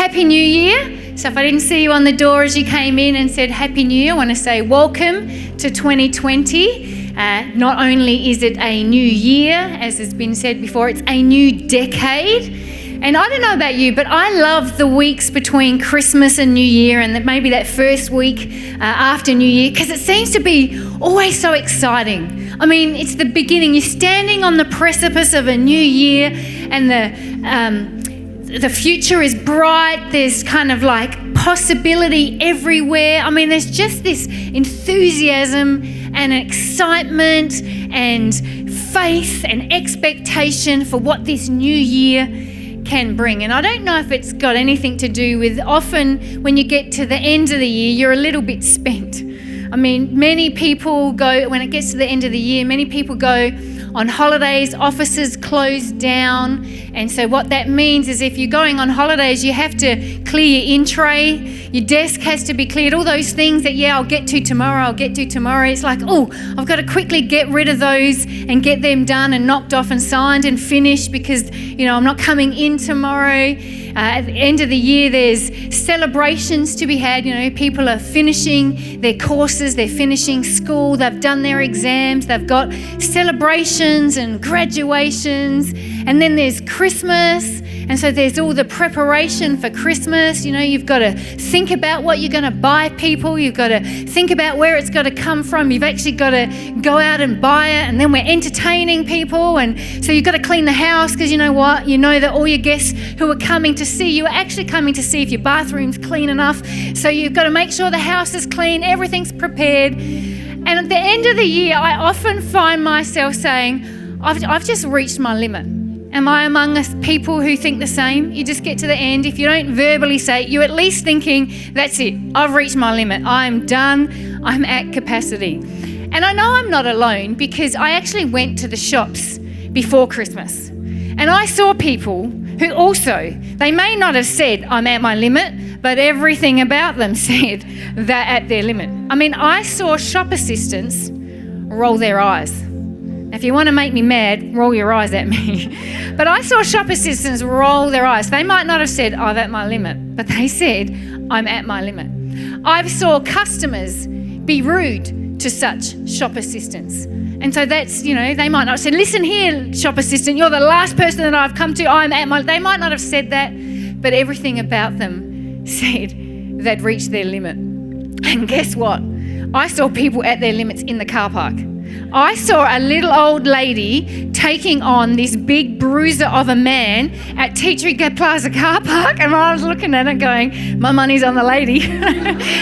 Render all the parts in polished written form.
Happy New Year. So if I didn't see you on the door as you came in and said Happy New Year, I want to say welcome to 2020. Not only is it a new year, as has been said before, it's a new decade. And I don't know about you, but I love the weeks between Christmas and New Year, and maybe that first week after New Year, because it seems to be always so exciting. I mean, it's the beginning. You're standing on the precipice of a new year, and the future is bright. There's kind of like possibility everywhere. I mean, there's just this enthusiasm and excitement and faith and expectation for what this new year can bring. And I don't know if it's got anything to do with, often when you get to the end of the year, you're a little bit spent. I mean, many people go, when it gets to the end of the year, many people go on holidays, offices close down. And so what that means is if you're going on holidays, you have to clear your in-tray, your desk has to be cleared, all those things that, I'll get to tomorrow. It's like, I've got to quickly get rid of those and get them done and knocked off and signed and finished because, I'm not coming in tomorrow. At the end of the year, there's celebrations to be had. People are finishing their courses, they're finishing school, they've done their exams, they've got celebrations and graduations. And then there's Christmas. And so there's all the preparation for Christmas. You've got to think about what you're going to buy people. You've got to think about where it's got to come from. You've actually got to go out and buy it. And then we're entertaining people. And so you've got to clean the house because you know what? You know that all your guests who are coming to see you are actually coming to see if your bathroom's clean enough. So you've got to make sure the house is clean, everything's prepared. And at the end of the year, I often find myself saying, I've just reached my limit. Am I among us people who think the same? You just get to the end. If you don't verbally say it, you're at least thinking, that's it. I've reached my limit. I'm done. I'm at capacity. And I know I'm not alone because I actually went to the shops before Christmas. And I saw people who also, they may not have said, I'm at my limit, but everything about them said they're at their limit. I mean, I saw shop assistants roll their eyes. If you want to make me mad, roll your eyes at me. But I saw shop assistants roll their eyes. They might not have said, I'm at my limit, but they said, I'm at my limit. I saw customers be rude to such shop assistants. And so that's, they might not have said, listen here, shop assistant, you're the last person that I've come to, they might not have said that, but everything about them said they'd reached their limit. And guess what? I saw people at their limits in the car park. I saw a little old lady taking on this big bruiser of a man at Tea Tree Plaza car park, and I was looking at it going, my money's on the lady.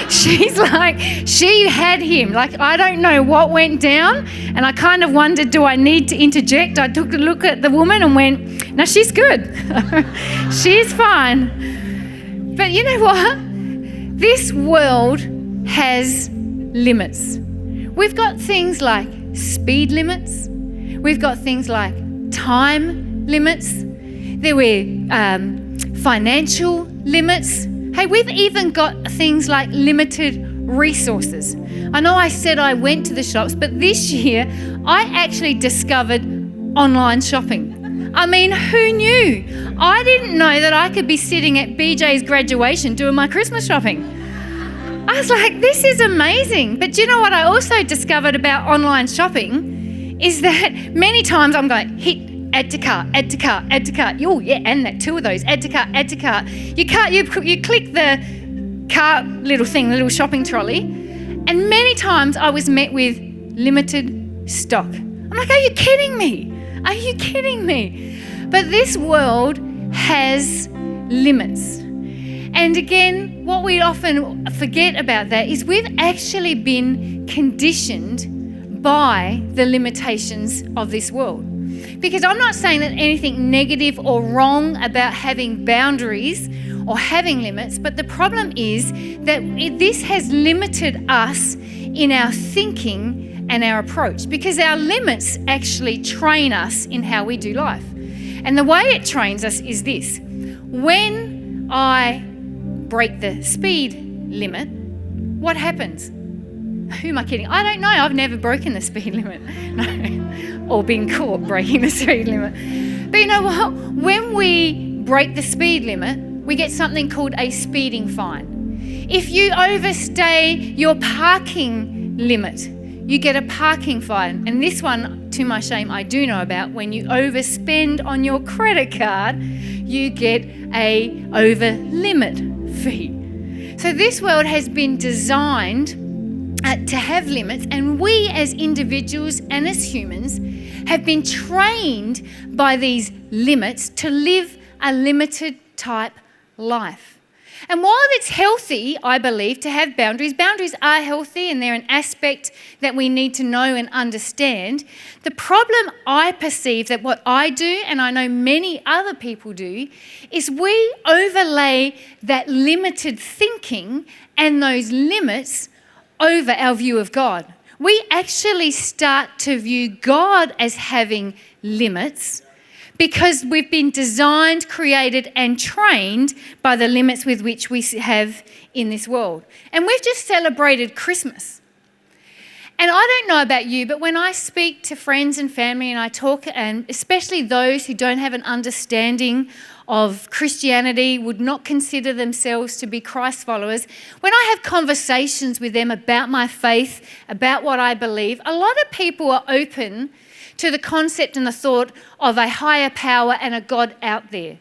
She's like, she had him. Like, I don't know what went down, and I kind of wondered, do I need to interject? I took a look at the woman and went, no, she's good. She's fine. But you know what? This world has limits. We've got things like speed limits. We've got things like time limits. There were financial limits. Hey, we've even got things like limited resources. I know I said I went to the shops, but this year I actually discovered online shopping. I mean, who knew? I didn't know that I could be sitting at BJ's graduation doing my Christmas shopping. I was like, this is amazing. But do you know what I also discovered about online shopping is that many times I'm going, hit, add to cart, add to cart, add to cart. Oh, yeah, and that two of those, add to cart, add to cart. You click the cart little thing, the little shopping trolley, and many times I was met with limited stock. I'm like, are you kidding me? Are you kidding me? But this world has limits. And again, what we often forget about that is we've actually been conditioned by the limitations of this world. Because I'm not saying that anything negative or wrong about having boundaries or having limits, but the problem is that this has limited us in our thinking and our approach, because our limits actually train us in how we do life. And the way it trains us is this: when I break the speed limit, what happens? Who am I kidding? I don't know. I've never broken the speed limit. No. Or been caught breaking the speed limit. But you know what? When we break the speed limit, we get something called a speeding fine. If you overstay your parking limit, you get a parking fine. And this one, to my shame, I do know about. When you overspend on your credit card, you get a over limit fee. So this world has been designed to have limits, and we as individuals and as humans have been trained by these limits to live a limited type life. And while it's healthy, I believe, to have boundaries are healthy and they're an aspect that we need to know and understand. The problem I perceive that what I do, and I know many other people do, is we overlay that limited thinking and those limits over our view of God. We actually start to view God as having limits because we've been designed, created and trained by the limits with which we have in this world. And we've just celebrated Christmas. And I don't know about you, but when I speak to friends and family and I talk, and especially those who don't have an understanding of Christianity, would not consider themselves to be Christ followers, when I have conversations with them about my faith, about what I believe, a lot of people are open to the concept and the thought of a higher power and a God out there.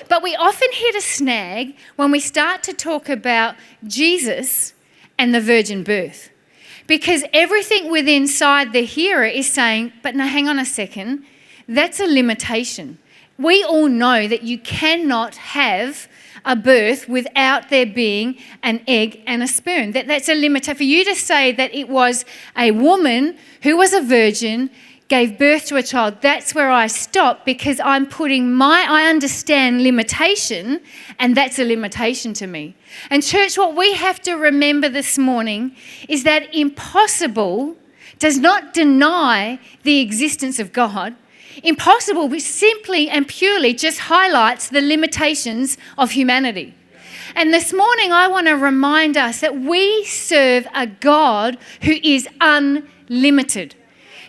But we often hit a snag when we start to talk about Jesus and the virgin birth. Because everything within inside the hearer is saying, but no, hang on a second, that's a limitation. We all know that you cannot have a birth without there being an egg and a sperm. That's a limitation. For you to say that it was a woman who was a virgin, gave birth to a child, that's where I stop, because I'm putting I understand limitation, and that's a limitation to me. And church, what we have to remember this morning is that impossible does not deny the existence of God. Impossible simply and purely just highlights the limitations of humanity. And this morning I want to remind us that we serve a God who is unlimited.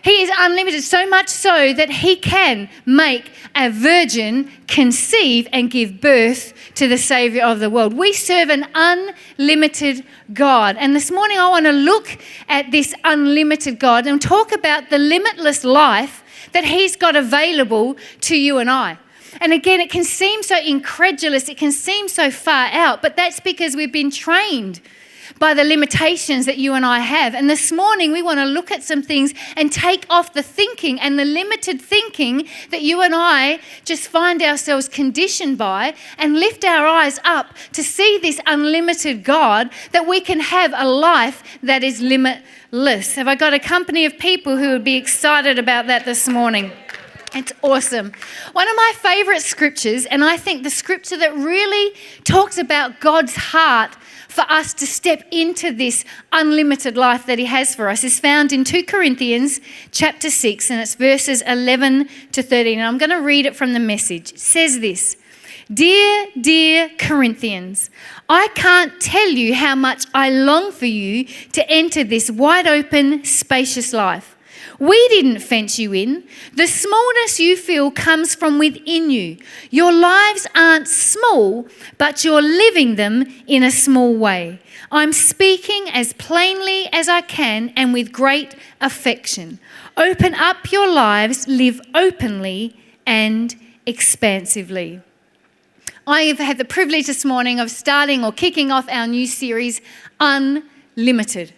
He is unlimited, so much so that he can make a virgin conceive and give birth to the Saviour of the world. We serve an unlimited God. And this morning I want to look at this unlimited God and talk about the limitless life that he's got available to you and I. And again, it can seem so incredulous, it can seem so far out, but that's because we've been trained by the limitations that you and I have. And this morning we want to look at some things and take off the thinking and the limited thinking that you and I just find ourselves conditioned by, and lift our eyes up to see this unlimited God, that we can have a life that is limitless. Have I got a company of people who would be excited about that this morning? It's awesome. One of my favourite scriptures, and I think the scripture that really talks about God's heart for us to step into this unlimited life that he has for us, is found in 2 Corinthians chapter 6, and it's verses 11 to 13. And I'm going to read it from the Message. It says this: Dear Corinthians, I can't tell you how much I long for you to enter this wide open, spacious life. We didn't fence you in. The smallness you feel comes from within you. Your lives aren't small, but you're living them in a small way. I'm speaking as plainly as I can and with great affection. Open up your lives, live openly and expansively. I have had the privilege this morning of starting or kicking off our new series, Unlimited.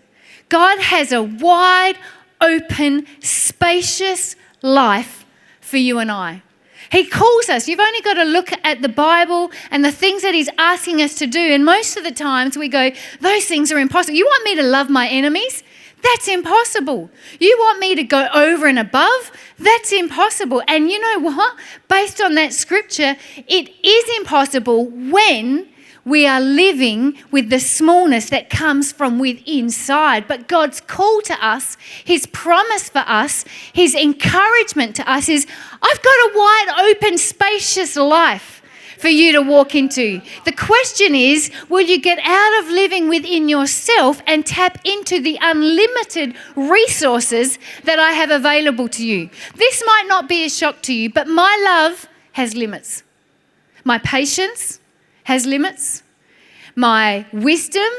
God has a wide open, spacious life for you and I. He calls us. You've only got to look at the Bible and the things that he's asking us to do. And most of the times we go, those things are impossible. You want me to love my enemies? That's impossible. You want me to go over and above? That's impossible. And you know what? Based on that scripture, it is impossible when we are living with the smallness that comes from within inside. But God's call to us, his promise for us, his encouragement to us is, I've got a wide open, spacious life for you to walk into. The question is, will you get out of living within yourself and tap into the unlimited resources that I have available to you? This might not be a shock to you, but my love has limits. My patience has limits. My wisdom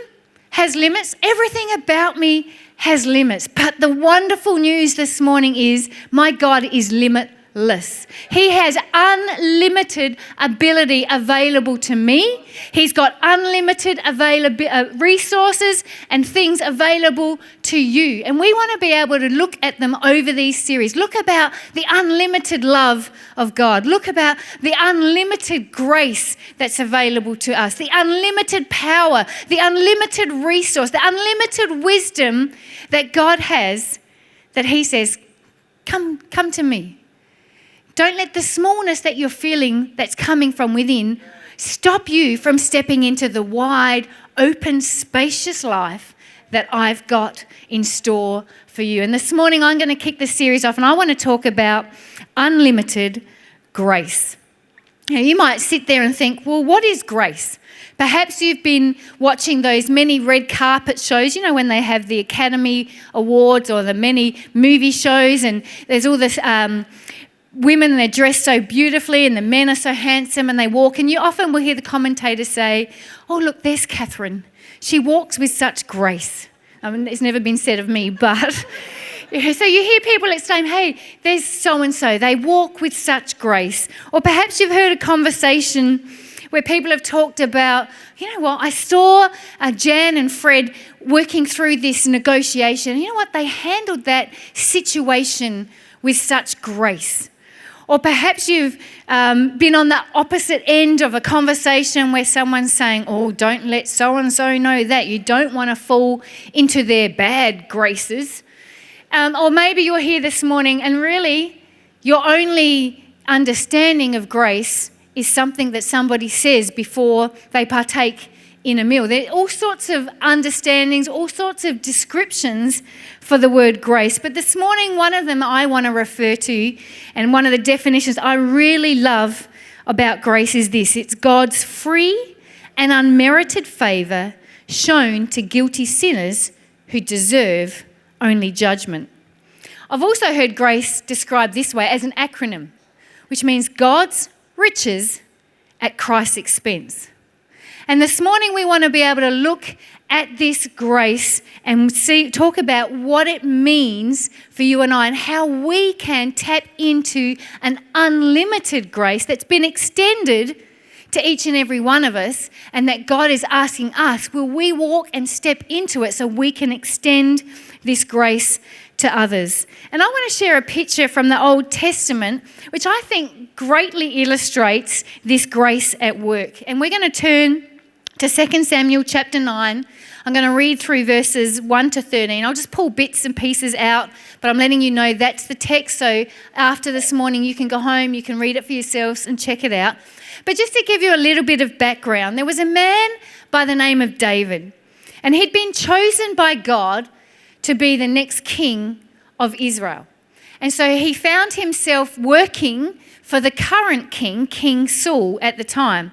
has limits. Everything about me has limits. But the wonderful news this morning is my God is limitless. He has unlimited ability available to me. He's got unlimited resources and things available to you. And we want to be able to look at them over these series. Look about the unlimited love of God. Look about the unlimited grace that's available to us. The unlimited power, the unlimited resource, the unlimited wisdom that God has, that he says, come to me. Don't let the smallness that you're feeling that's coming from within stop you from stepping into the wide, open, spacious life that I've got in store for you. And this morning I'm going to kick the series off and I want to talk about unlimited grace. Now, you might sit there and think, well, what is grace? Perhaps you've been watching those many red carpet shows, when they have the Academy Awards or the many movie shows and there's all this women, they're dressed so beautifully and the men are so handsome and they walk, and you often will hear the commentators say, oh, look, there's Catherine. She walks with such grace. I mean, it's never been said of me, but so you hear people exclaim, hey, there's so-and-so. They walk with such grace. Or perhaps you've heard a conversation where people have talked about, you know what, I saw Jan and Fred working through this negotiation. You know what, they handled that situation with such grace. Or perhaps you've been on the opposite end of a conversation where someone's saying, oh, don't let so-and-so know that. You don't want to fall into their bad graces. Or maybe you're here this morning and really your only understanding of grace is something that somebody says before they partake in a meal. There are all sorts of understandings, all sorts of descriptions for the word grace. But this morning, one of them I want to refer to, and one of the definitions I really love about grace is this. It's God's free and unmerited favour shown to guilty sinners who deserve only judgment. I've also heard grace described this way as an acronym, which means God's riches at Christ's expense. And this morning we want to be able to look at this grace and talk about what it means for you and I and how we can tap into an unlimited grace that's been extended to each and every one of us, and that God is asking us, will we walk and step into it so we can extend this grace to others? And I want to share a picture from the Old Testament, which I think greatly illustrates this grace at work. And we're going to turn to 2 Samuel chapter 9. I'm going to read through verses 1 to 13. I'll just pull bits and pieces out, but I'm letting you know that's the text. So after this morning, you can go home, you can read it for yourselves and check it out. But just to give you a little bit of background, there was a man by the name of David, and he'd been chosen by God to be the next king of Israel. And so he found himself working for the current king, King Saul, at the time.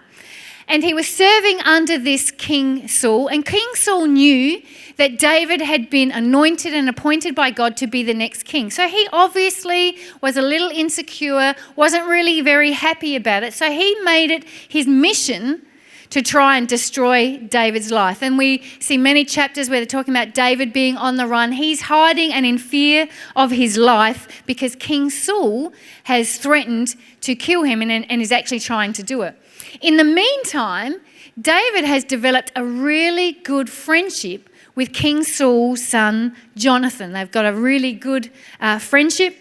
And he was serving under this King Saul. And King Saul knew that David had been anointed and appointed by God to be the next king. So he obviously was a little insecure, wasn't really very happy about it. So he made it his mission to try and destroy David's life. And we see many chapters where they're talking about David being on the run. He's hiding and in fear of his life because King Saul has threatened to kill him and is actually trying to do it. In the meantime, David has developed a really good friendship with King Saul's son, Jonathan. They've got a really good friendship.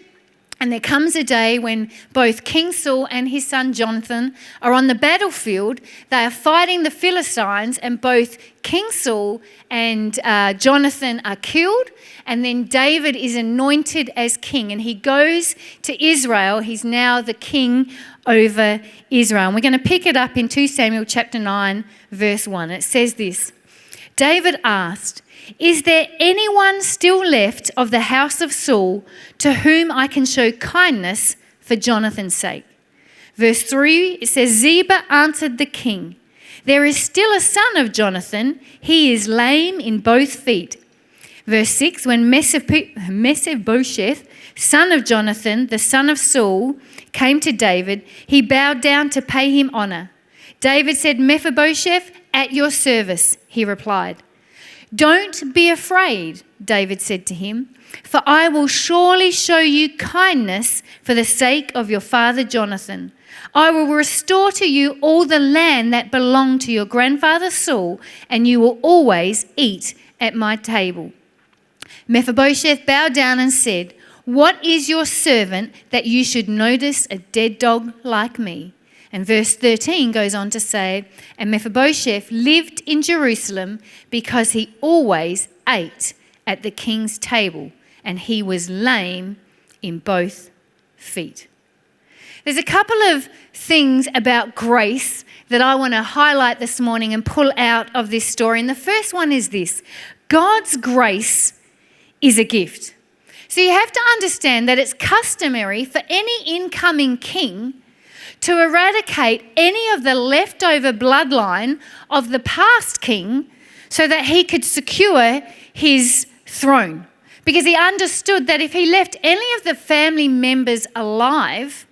And there comes a day when both King Saul and his son Jonathan are on the battlefield. They are fighting the Philistines, and both King Saul and Jonathan are killed. And then David is anointed as king, and he goes to Israel. He's now the king over Israel. And we're going to pick it up in 2 Samuel chapter 9, verse 1. It says this: David asked, "Is there anyone still left of the house of Saul to whom I can show kindness for Jonathan's sake?" Verse 3, it says, Ziba answered the king, "There is still a son of Jonathan. He is lame in both feet." Verse 6, when Mephibosheth, son of Jonathan, the son of Saul, came to David, he bowed down to pay him honor. David said, "Mephibosheth, at your service," he replied. "Don't be afraid," David said to him, "for I will surely show you kindness for the sake of your father Jonathan. I will restore to you all the land that belonged to your grandfather Saul, and you will always eat at my table." Mephibosheth bowed down and said, "What is your servant that you should notice a dead dog like me?" And verse 13 goes on to say, "And Mephibosheth lived in Jerusalem because he always ate at the king's table, and he was lame in both feet." There's a couple of things about grace that I want to highlight this morning and pull out of this story. And the first one is this: God's grace is a gift. So you have to understand that it's customary for any incoming king to eradicate any of the leftover bloodline of the past king so that he could secure his throne. Because he understood that if he left any of the family members alive,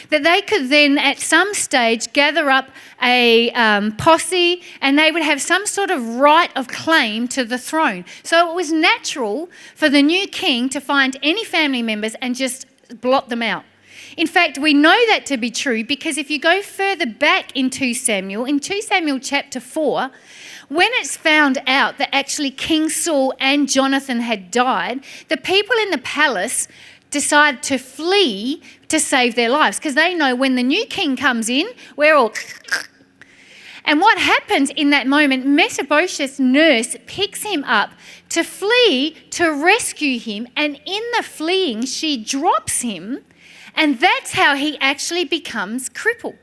that they could then at some stage gather up a posse and they would have some sort of right of claim to the throne. So it was natural for the new king to find any family members and just blot them out. In fact, we know that to be true because if you go further back in 2 Samuel chapter 4, when it's found out that actually King Saul and Jonathan had died, the people in the palace decide to flee to save their lives because they know when the new king comes in, we're all... And what happens in that moment, Mephibosheth's nurse picks him up to flee to rescue him, and in the fleeing, she drops him, and that's how he actually becomes crippled.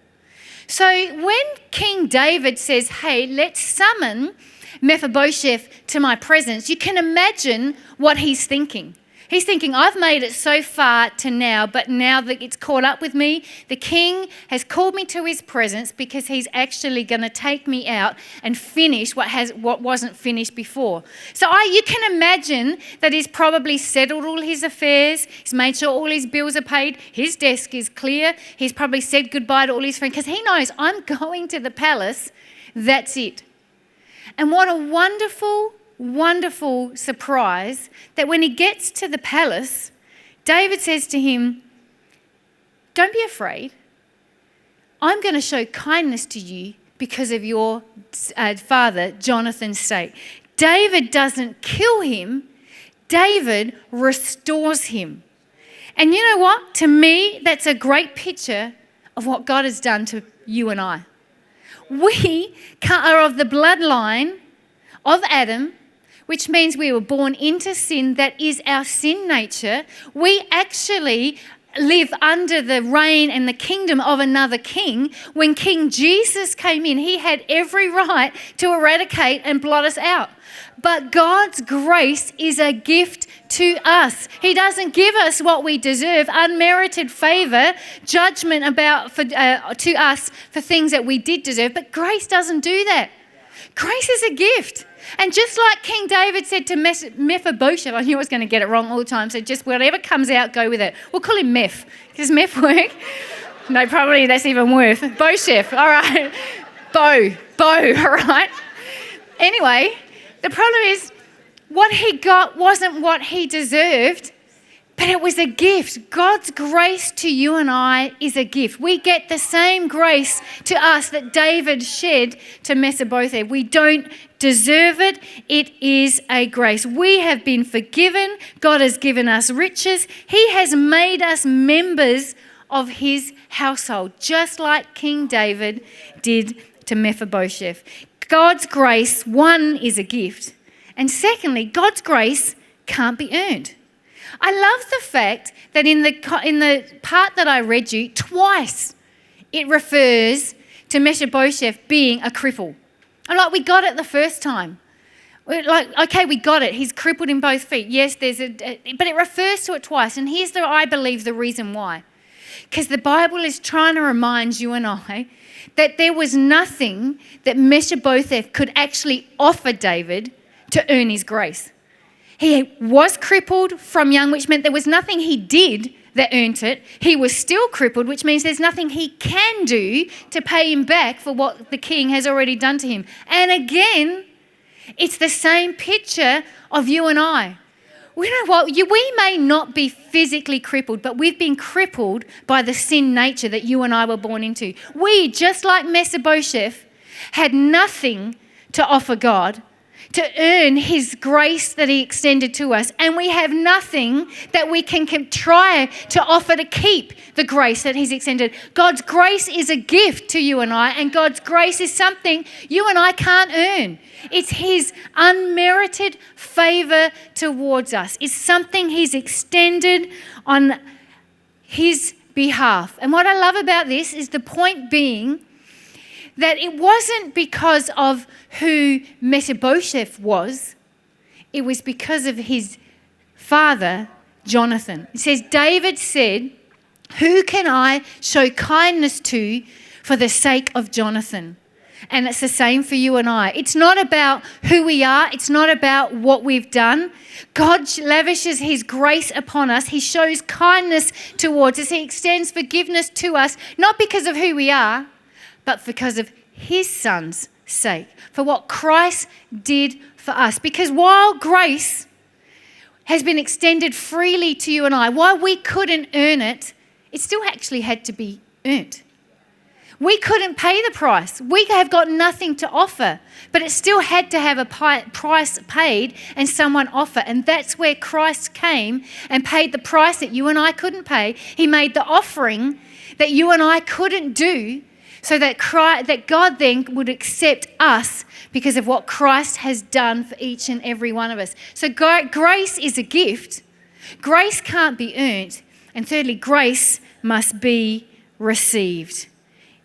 So when King David says, "Hey, let's summon Mephibosheth to my presence," you can imagine what he's thinking. He's thinking, I've made it so far to now, but now that it's caught up with me, the king has called me to his presence because he's actually going to take me out and finish what wasn't finished before. So you can imagine that he's probably settled all his affairs. He's made sure all his bills are paid. His desk is clear. He's probably said goodbye to all his friends because he knows, I'm going to the palace. That's it. And what a wonderful surprise that when he gets to the palace, David says to him, "Don't be afraid. I'm going to show kindness to you because of your father Jonathan's sake." David doesn't kill him. David restores him. And you know what? To me, that's a great picture of what God has done to you and I. We are of the bloodline of Adam, which means we were born into sin. That is our sin nature. We actually live under the reign and the kingdom of another king. When King Jesus came in, he had every right to eradicate and blot us out. But God's grace is a gift to us. He doesn't give us what we deserve, unmerited favor, judgment to us for things that we did deserve. But grace doesn't do that. Grace is a gift. And just like King David said to Mephibosheth, I knew I was going to get it wrong all the time, so just whatever comes out, go with it. We'll call him Meph. Does Meph work? No, probably that's even worse. Bosheth, all right. Bo, all right. Anyway, the problem is what he got wasn't what he deserved, but it was a gift. God's grace to you and I is a gift. We get the same grace to us that David shed to Mephibosheth. We don't deserve it. It is a grace. We have been forgiven. God has given us riches. He has made us members of his household, just like King David did to Mephibosheth. God's grace, one, is a gift. And secondly, God's grace can't be earned. I love the fact that in the part that I read you, twice it refers to Mephibosheth being a cripple. I'm like, we got it the first time. We're like, okay, we got it. He's crippled in both feet. Yes, but it refers to it twice. And here's, I believe, the reason why. Because the Bible is trying to remind you and I that there was nothing that Mephibosheth could actually offer David to earn his grace. He was crippled from young, which meant there was nothing he did that earned it. He was still crippled, which means there's nothing he can do to pay him back for what the king has already done to him. And again, it's the same picture of you and I. You know what? We may not be physically crippled, but we've been crippled by the sin nature that you and I were born into. We, just like Mephibosheth, had nothing to offer God to earn his grace that he extended to us. And we have nothing that we can try to offer to keep the grace that he's extended. God's grace is a gift to you and I, and God's grace is something you and I can't earn. It's his unmerited favor towards us. It's something he's extended on his behalf. And what I love about this is the point being that it wasn't because of who Mephibosheth was. It was because of his father, Jonathan. It says, David said, "Who can I show kindness to for the sake of Jonathan?" And it's the same for you and I. It's not about who we are. It's not about what we've done. God lavishes his grace upon us. He shows kindness towards us. He extends forgiveness to us, not because of who we are, but because of his son's sake, for what Christ did for us. Because while grace has been extended freely to you and I, while we couldn't earn it, it still actually had to be earned. We couldn't pay the price. We have got nothing to offer, but it still had to have a price paid and someone offer. And that's where Christ came and paid the price that you and I couldn't pay. He made the offering that you and I couldn't do, so that God then would accept us because of what Christ has done for each and every one of us. So grace is a gift. Grace can't be earned. And thirdly, grace must be received.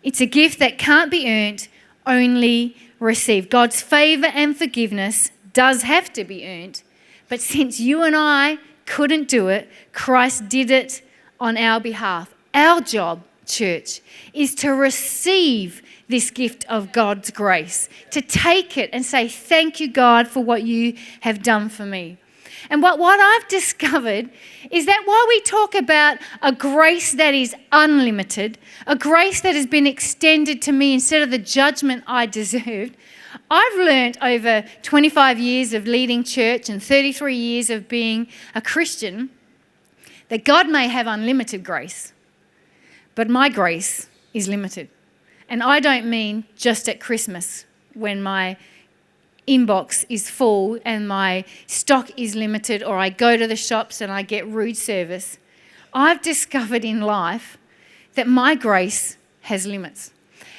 It's a gift that can't be earned, only received. God's favour and forgiveness does have to be earned. But since you and I couldn't do it, Christ did it on our behalf. Our job, church, is to receive this gift of God's grace, to take it and say, thank you, God, for what you have done for me. And what I've discovered is that while we talk about a grace that is unlimited, a grace that has been extended to me instead of the judgment I deserved, I've learned over 25 years of leading church and 33 years of being a Christian that God may have unlimited grace, but my grace is limited. And I don't mean just at Christmas when my inbox is full and my stock is limited, or I go to the shops and I get rude service. I've discovered in life that my grace has limits.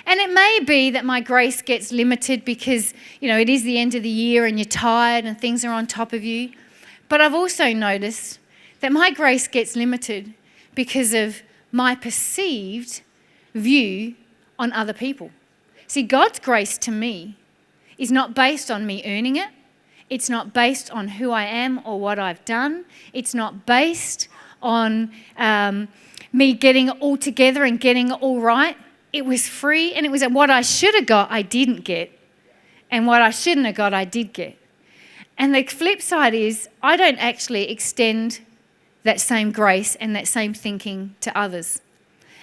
And it may be that my grace gets limited because, it is the end of the year and you're tired and things are on top of you. But I've also noticed that my grace gets limited because of my perceived view on other people. See, God's grace to me is not based on me earning it. It's not based on who I am or what I've done. It's not based on me getting it all together and getting it all right. It was free, and it was what I should have got, I didn't get. And what I shouldn't have got, I did get. And the flip side is I don't actually extend that same grace and that same thinking to others.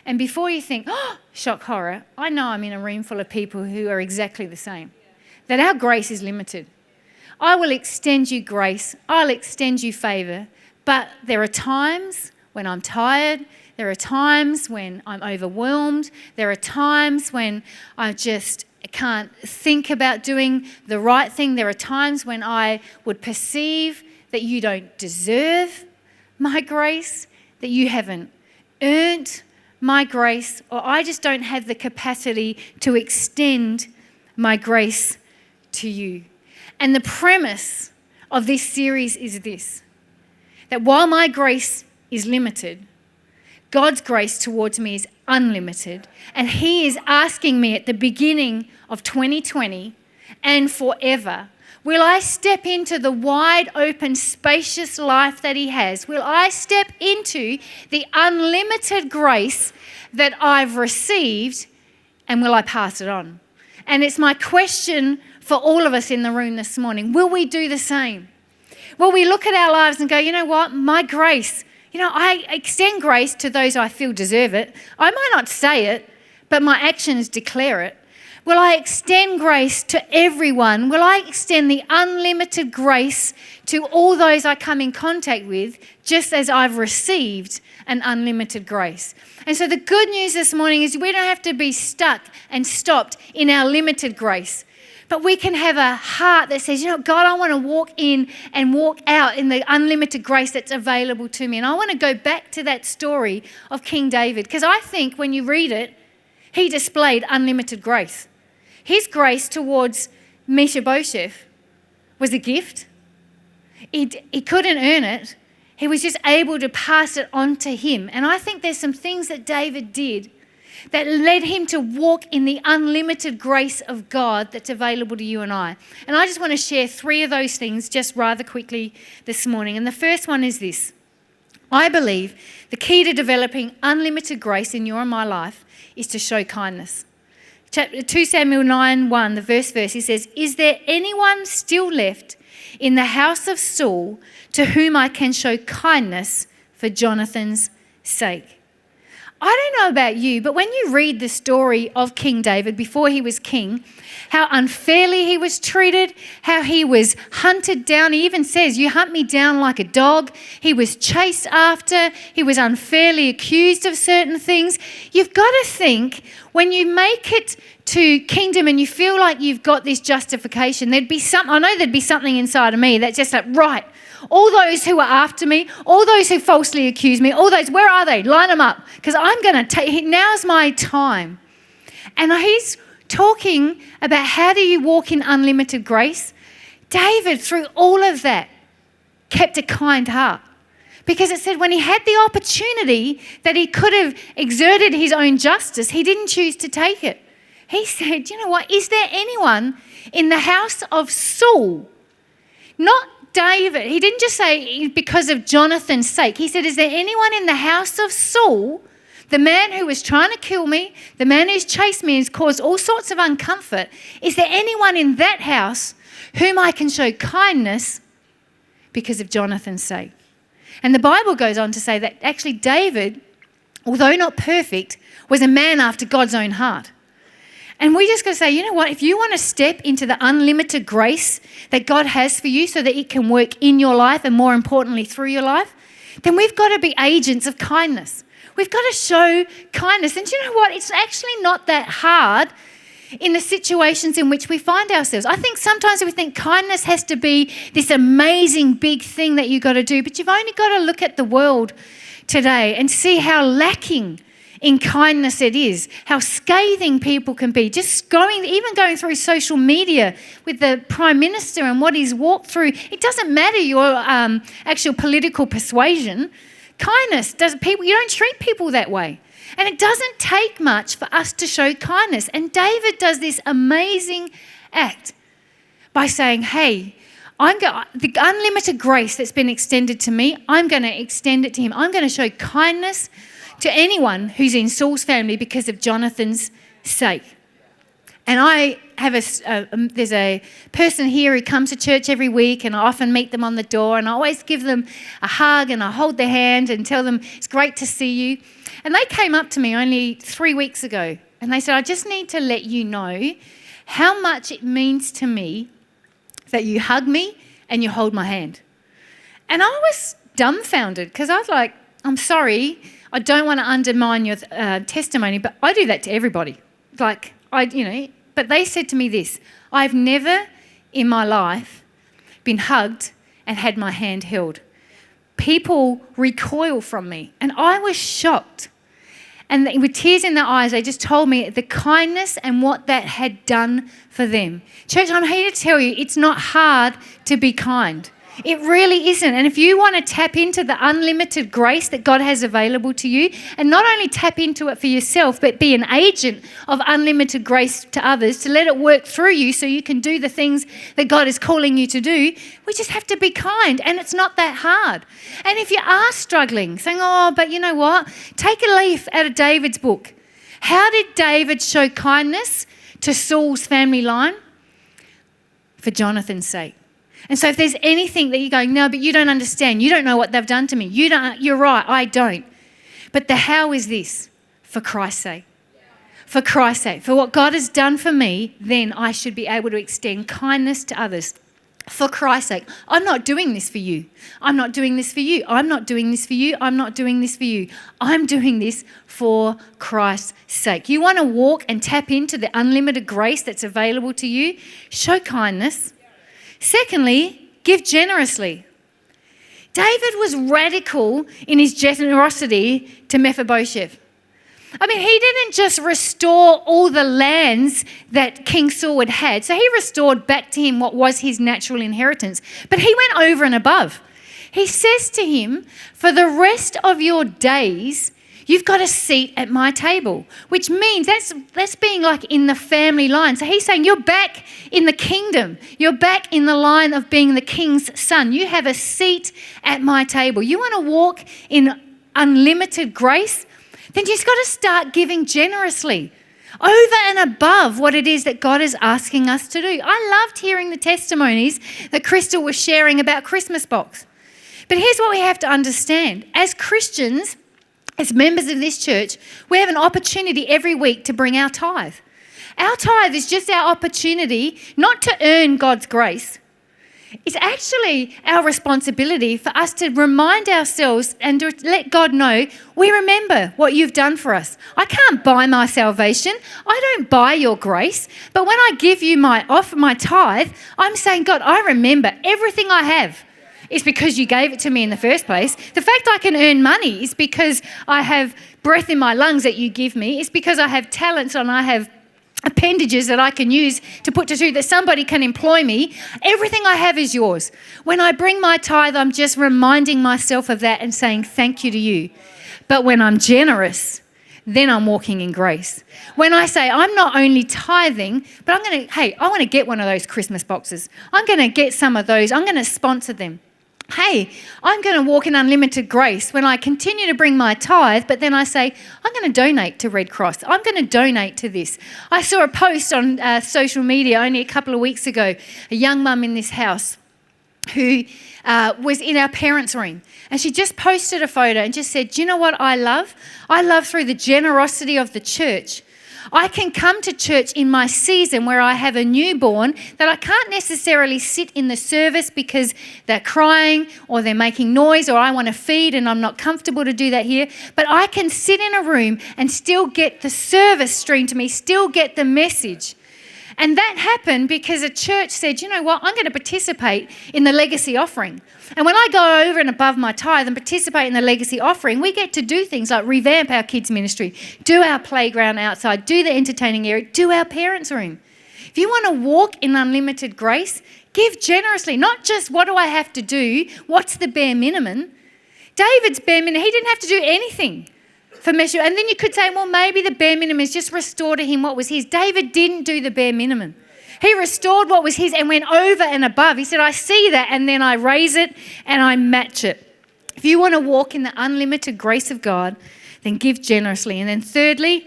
And before you think, shock horror, I know I'm in a room full of people who are exactly the same. That our grace is limited. I will extend you grace. I'll extend you favour. But there are times when I'm tired. There are times when I'm overwhelmed. There are times when I just can't think about doing the right thing. There are times when I would perceive that you don't deserve my grace, that you haven't earned my grace, or I just don't have the capacity to extend my grace to you. And the premise of this series is this, that while my grace is limited, God's grace towards me is unlimited, and he is asking me at the beginning of 2020 and forever, will I step into the wide open, spacious life that he has? Will I step into the unlimited grace that I've received, and will I pass it on? And it's my question for all of us in the room this morning. Will we do the same? Will we look at our lives and go, you know what? My grace I extend grace to those I feel deserve it. I might not say it, but my actions declare it. Will I extend grace to everyone? Will I extend the unlimited grace to all those I come in contact with, just as I've received an unlimited grace? And so the good news this morning is we don't have to be stuck and stopped in our limited grace, but we can have a heart that says, God, I want to walk in and walk out in the unlimited grace that's available to me. And I want to go back to that story of King David, because I think when you read it, he displayed unlimited grace. His grace towards Mephibosheth was a gift. He couldn't earn it. He was just able to pass it on to him. And I think there's some things that David did that led him to walk in the unlimited grace of God that's available to you and I. And I just want to share 3 of those things just rather quickly this morning. And the first one is this. I believe the key to developing unlimited grace in your and my life is to show kindness. 2 Samuel 9:1, the verse, he says, "Is there anyone still left in the house of Saul to whom I can show kindness for Jonathan's sake?" I don't know about you, but when you read the story of King David before he was king, how unfairly he was treated, how he was hunted down. He even says, "You hunt me down like a dog." He was chased after. He was unfairly accused of certain things. You've got to think, when you make it to kingdom and you feel like you've got this justification, I know there'd be something inside of me that's just like, right, all those who are after me, all those who falsely accuse me, all those, where are they? Line them up, because I'm going to take, now's my time. And he's talking about how do you walk in unlimited grace. David, through all of that, kept a kind heart. Because it said when he had the opportunity that he could have exerted his own justice, he didn't choose to take it. He said, you know what, is there anyone in the house of Saul, not David? He didn't just say because of Jonathan's sake. He said, is there anyone in the house of Saul, the man who was trying to kill me, the man who's chased me and has caused all sorts of uncomfort, is there anyone in that house whom I can show kindness because of Jonathan's sake? And the Bible goes on to say that actually David, although not perfect, was a man after God's own heart. And we just got to say, you know what, if you want to step into the unlimited grace that God has for you so that it can work in your life and more importantly through your life, then we've got to be agents of kindness. We've got to show kindness. And you know what, it's actually not that hard in the situations in which we find ourselves. I think sometimes we think kindness has to be this amazing big thing that you've got to do, but you've only got to look at the world today and see how lacking in kindness it is, how scathing people can be. Just even going through social media with the Prime Minister and what he's walked through. It doesn't matter your actual political persuasion. Kindness, you don't treat people that way. And it doesn't take much for us to show kindness. And David does this amazing act by saying, hey, the unlimited grace that's been extended to me, I'm going to extend it to him. I'm going to show kindness to anyone who's in Saul's family because of Jonathan's sake. And I have there's a person here who comes to church every week, and I often meet them on the door, and I always give them a hug and I hold their hand and tell them it's great to see you. And they came up to me only 3 weeks ago and they said, I just need to let you know how much it means to me that you hug me and you hold my hand. And I was dumbfounded because I was like, I'm sorry, I don't want to undermine your testimony, but I do that to everybody. But they said to me this, I've never in my life been hugged and had my hand held. People recoil from me. And I was shocked. And with tears in their eyes, they just told me the kindness and what that had done for them. Church, I'm here to tell you, it's not hard to be kind. It really isn't. And if you want to tap into the unlimited grace that God has available to you, and not only tap into it for yourself, but be an agent of unlimited grace to others, to let it work through you so you can do the things that God is calling you to do, we just have to be kind. And it's not that hard. And if you are struggling, saying, oh, but you know what? Take a leaf out of David's book. How did David show kindness to Saul's family line? For Jonathan's sake. And so if there's anything that you're going, no, but you don't understand. You don't know what they've done to me. You're right, I don't. But the how is this, for Christ's sake. For Christ's sake. For what God has done for me, then I should be able to extend kindness to others. For Christ's sake. I'm not doing this for you. I'm not doing this for you. I'm not doing this for you. I'm not doing this for you. I'm doing this for Christ's sake. You want to walk and tap into the unlimited grace that's available to you? Show kindness. Secondly, give generously. David was radical in his generosity to Mephibosheth. I mean, he didn't just restore all the lands that King Saul had had. So he restored back to him what was his natural inheritance. But he went over and above. He says to him, for the rest of your days, you've got a seat at my table, which means that's being like in the family line. So he's saying you're back in the kingdom. You're back in the line of being the king's son. You have a seat at my table. You want to walk in unlimited grace? Then you've got to start giving generously over and above what it is that God is asking us to do. I loved hearing the testimonies that Crystal was sharing about Christmas box. But here's what we have to understand. As Christians, as members of this church, we have an opportunity every week to bring our tithe. Our tithe is just our opportunity not to earn God's grace. It's actually our responsibility for us to remind ourselves and to let God know, we remember what you've done for us. I can't buy my salvation. I don't buy your grace. But when I give you my tithe, I'm saying, God, I remember everything I have. It's because you gave it to me in the first place. The fact I can earn money is because I have breath in my lungs that you give me. It's because I have talents and I have appendages that I can use to put to that somebody can employ me. Everything I have is yours. When I bring my tithe, I'm just reminding myself of that and saying thank you to you. But when I'm generous, then I'm walking in grace. When I say I'm not only tithing, but I want to get one of those Christmas boxes. I'm going to get some of those. I'm going to sponsor them. Hey, I'm going to walk in unlimited grace when I continue to bring my tithe, but then I say, I'm going to donate to Red Cross. I'm going to donate to this. I saw a post on social media only a couple of weeks ago, a young mum in this house who was in our parents' room. And she just posted a photo and just said, do you know what I love? I love through the generosity of the church. I can come to church in my season where I have a newborn that I can't necessarily sit in the service because they're crying or they're making noise or I want to feed and I'm not comfortable to do that here. But I can sit in a room and still get the service streamed to me, still get the message. And that happened because a church said, you know what, I'm going to participate in the legacy offering. And when I go over and above my tithe and participate in the legacy offering, we get to do things like revamp our kids' ministry, do our playground outside, do the entertaining area, do our parents' room. If you want to walk in unlimited grace, give generously. Not just what do I have to do, what's the bare minimum. David's bare minimum, he didn't have to do anything for measure. And then you could say, well, maybe the bare minimum is just restore to him what was his. David didn't do the bare minimum. He restored what was his and went over and above. He said, I see that and then I raise it and I match it. If you want to walk in the unlimited grace of God, then give generously. And then thirdly,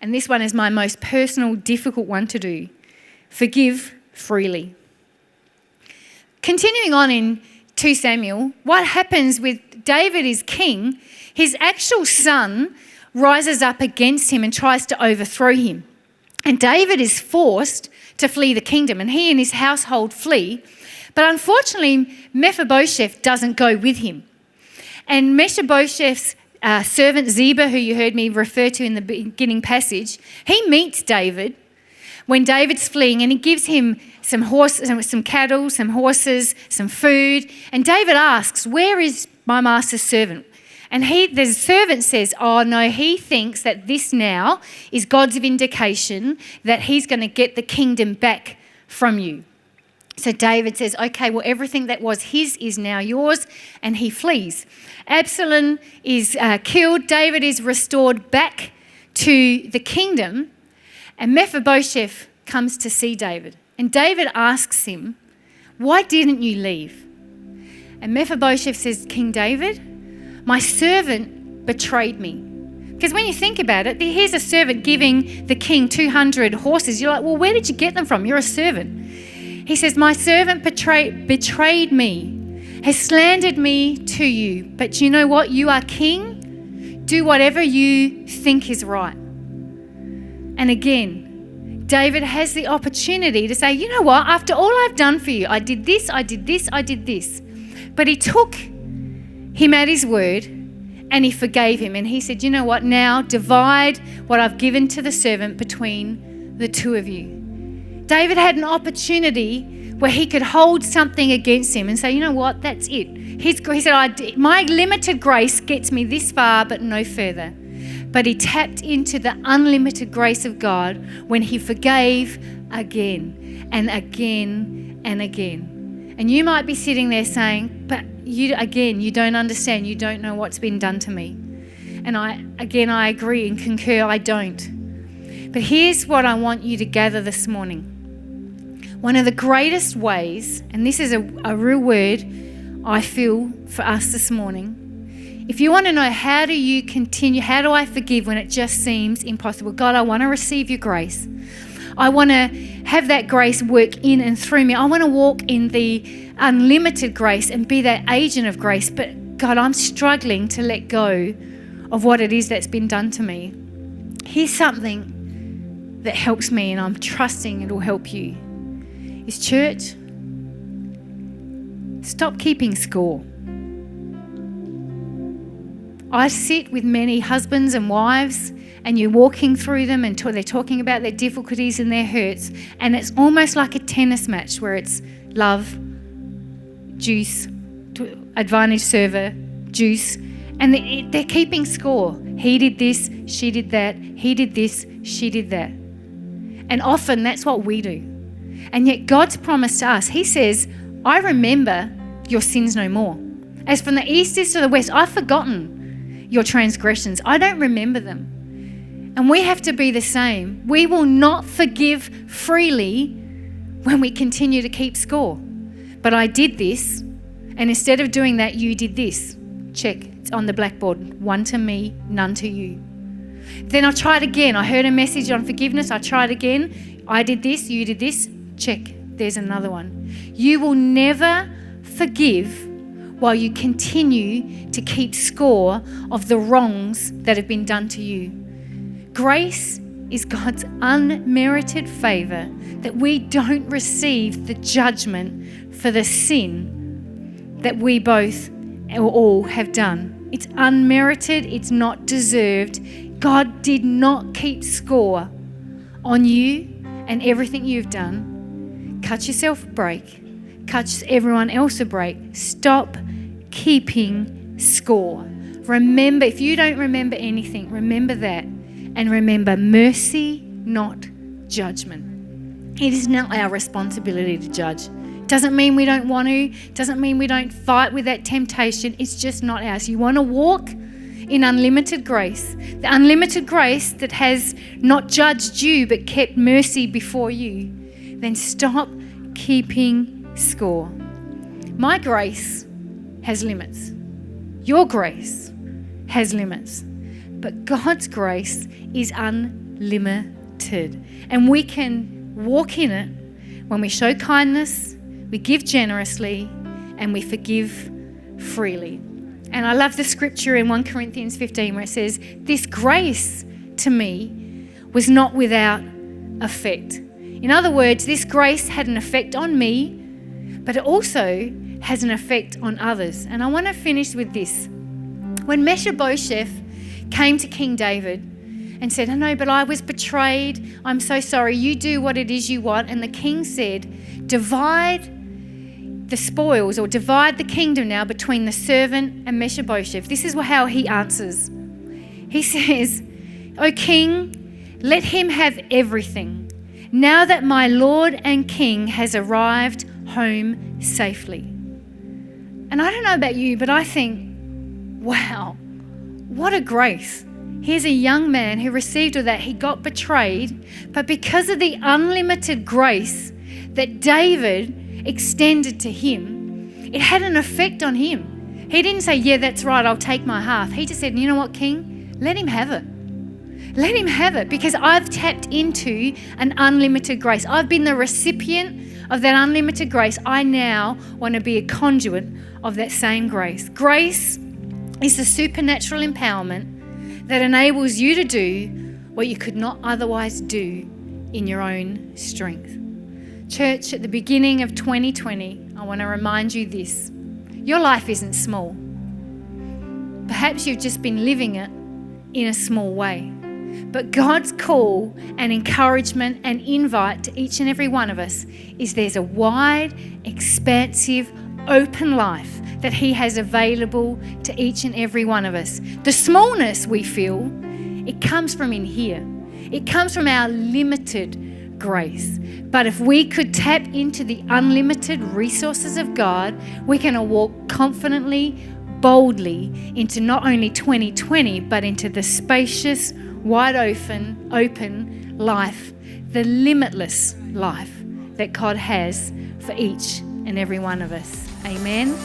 and this one is my most personal, difficult one to do, forgive freely. Continuing on in 2 Samuel, what happens with David is king, his actual son rises up against him and tries to overthrow him. And David is forced to flee the kingdom and he and his household flee. But unfortunately, Mephibosheth doesn't go with him. And Mephibosheth's servant Ziba, who you heard me refer to in the beginning passage, he meets David when David's fleeing and he gives him some horses, some cattle, some horses, some food. And David asks, where is my master's servant? And the servant says, oh no, he thinks that this now is God's vindication that he's going to get the kingdom back from you. So David says, okay, well, everything that was his is now yours, and he flees. Absalom is killed. David is restored back to the kingdom, and Mephibosheth comes to see David. And David asks him, why didn't you leave? And Mephibosheth says, King David, my servant betrayed me. Because when you think about it, here's a servant giving the king 200 horses. You're like, well, where did you get them from? You're a servant. He says, my servant betrayed me, has slandered me to you. But you know what? You are king. Do whatever you think is right. And again, David has the opportunity to say, you know what? After all I've done for you, I did this, I did this, I did this. But he took him at his word and he forgave him. And he said, you know what? Now divide what I've given to the servant between the two of you. David had an opportunity where he could hold something against him and say, you know what? That's it. He said, my limited grace gets me this far, but no further. But he tapped into the unlimited grace of God when he forgave again and again and again. And you might be sitting there saying, but you don't understand. You don't know what's been done to me. And I agree and concur, I don't. But here's what I want you to gather this morning. One of the greatest ways, and this is a real word I feel for us this morning. If you want to know how do you continue, how do I forgive when it just seems impossible? God, I want to receive your grace. I want to have that grace work in and through me. I want to walk in the unlimited grace and be that agent of grace. But God, I'm struggling to let go of what it is that's been done to me. Here's something that helps me, and I'm trusting it will help you. Is church, stop keeping score. I sit with many husbands and wives, and you're walking through them and they're talking about their difficulties and their hurts, and it's almost like a tennis match where it's love, juice, advantage server, juice, and they're keeping score. He did this, she did that, he did this, she did that. And often that's what we do. And yet God's promised to us, he says, I remember your sins no more. As from the east is to the west, I've forgotten your transgressions. I don't remember them. And we have to be the same. We will not forgive freely when we continue to keep score. But I did this, and instead of doing that, you did this. Check, it's on the blackboard. One to me, none to you. Then I tried again. I heard a message on forgiveness. I tried again. I did this, you did this. Check, there's another one. You will never forgive while you continue to keep score of the wrongs that have been done to you. Grace is God's unmerited favor that we don't receive the judgment for the sin that we both or all have done. It's unmerited, it's not deserved. God did not keep score on you and everything you've done. Cut yourself a break. Cut everyone else a break. Stop keeping score. Remember, if you don't remember anything, remember that. And remember, mercy, not judgment. It is not our responsibility to judge. Doesn't mean we don't want to. Doesn't mean we don't fight with that temptation. It's just not ours. You want to walk in unlimited grace. The unlimited grace that has not judged you but kept mercy before you. Then stop keeping score. My grace has limits. Your grace has limits. But God's grace is unlimited. And we can walk in it when we show kindness, we give generously, and we forgive freely. And I love the scripture in 1 Corinthians 15 where it says, this grace to me was not without effect. In other words, this grace had an effect on me, but it also has an effect on others. And I want to finish with this. When Mephibosheth came to King David and said, I know, but I was betrayed. I'm so sorry. You do what it is you want. And the king said, divide the spoils or divide the kingdom now between the servant and Mephibosheth. This is how he answers. He says, O king, let him have everything. Now that my Lord and King has arrived home safely. And I don't know about you, but I think, wow, what a grace. Here's a young man who received all that. He got betrayed, but because of the unlimited grace that David extended to him, it had an effect on him. He didn't say, yeah, that's right, I'll take my half. He just said, you know what, King? Let him have it. Let him have it, because I've tapped into an unlimited grace. I've been the recipient of that unlimited grace. I now want to be a conduit of that same grace. Grace is the supernatural empowerment that enables you to do what you could not otherwise do in your own strength. Church, at the beginning of 2020, I want to remind you this. Your life isn't small. Perhaps you've just been living it in a small way. But God's call and encouragement and invite to each and every one of us is there's a wide, expansive, open life that he has available to each and every one of us. The smallness we feel, it comes from in here. It comes from our limited grace. But if we could tap into the unlimited resources of God, we can walk confidently, boldly into not only 2020, but into the spacious, wide open life, the limitless life that God has for each and every one of us. Amen.